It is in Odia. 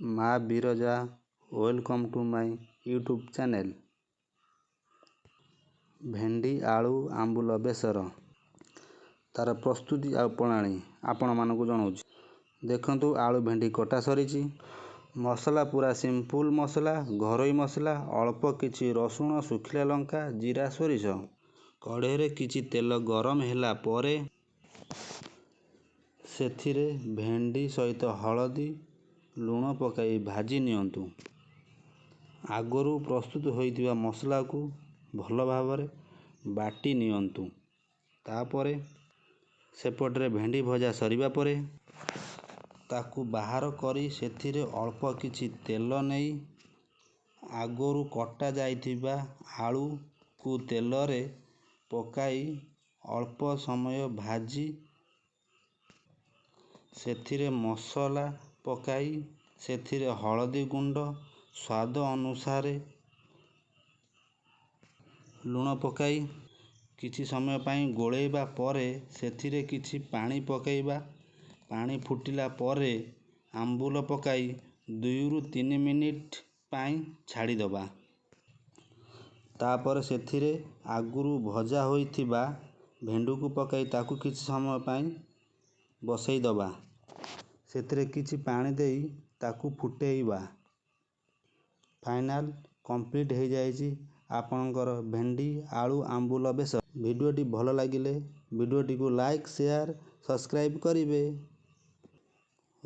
ମା Biraja welcome to my YouTube channel. ଭେଣ୍ଡି ଆଳୁ ଆମ୍ବୁଲ ବେସର ତାର ପ୍ରସ୍ତୁତି ଆଉ ପ୍ରଣାଳୀ ଆପଣମାନଙ୍କୁ ଜଣାଉଛି। ଦେଖନ୍ତୁ, ଆଳୁ ଭେଣ୍ଡି କଟା ସରିଛି। ମସଲା ପୁରା ସିମ୍ପୁଲ୍ ମସଲା, ଘରୋଇ ମସଲା, ଅଳ୍ପ କିଛି ରସୁଣ, ଶୁଖିଲା ଲଙ୍କା, ଜିରା, ସୋରିଷ। କଢ଼େଇରେ କିଛି ତେଲ ଗରମ ହେଲା ପରେ ସେଥିରେ ଭେଣ୍ଡି ସହିତ ହଳଦୀ, ଲୁଣ ପକାଇ ଭାଜି ନିଅନ୍ତୁ। ଆଗରୁ ପ୍ରସ୍ତୁତ ହୋଇଥିବା ମସଲାକୁ ଭଲ ଭାବରେ ବାଟି ନିଅନ୍ତୁ। ତାପରେ ସେପଟରେ ଭେଣ୍ଡି ଭଜା ସରିବା ପରେ ତାକୁ ବାହାର କରି ସେଥିରେ ଅଳ୍ପ କିଛି ତେଲ ନେଇ ଆଗରୁ କଟା ଯାଇଥିବା ଆଳୁକୁ ତେଲରେ ପକାଇ ଅଳ୍ପ ସମୟ ଭାଜି ସେଥିରେ ମସଲା ପକାଇ ସେଥିରେ ହଳଦୀ ଗୁଣ୍ଡ, ସ୍ୱାଦ ଅନୁସାରେ ଲୁଣ ପକାଇ କିଛି ସମୟ ପାଇଁ ଗୋଳେଇବା ପରେ ସେଥିରେ କିଛି ପାଣି ପକାଇବା। ପାଣି ଫୁଟିଲା ପରେ ଆମ୍ବୁଲ ପକାଇ 2ରୁ 3 ମିନିଟ୍ ପାଇଁ ଛାଡ଼ିଦେବା। ତାପରେ ସେଥିରେ ଆଗରୁ ଭଜା ହୋଇଥିବା ଭେଣ୍ଡିକୁ ପକାଇ ତାକୁ କିଛି ସମୟ ପାଇଁ ବସେଇଦେବା। ସେଥିରେ କିଛି ପାଣି ଦେଇ ତାକୁ ଫୁଟେଇବା। ଫାଇନାଲ୍ କମ୍ପ୍ଲିଟ୍ ହୋଇଯାଇଛି ଆପଣଙ୍କର ଭେଣ୍ଡି ଆଳୁ ଆମ୍ବୁଲ ବେସର। ଭିଡ଼ିଓଟି ଭଲ ଲାଗିଲେ ଭିଡ଼ିଓଟିକୁ ଲାଇକ୍, ସେୟାର, ସବସ୍କ୍ରାଇବ୍ କରିବେ।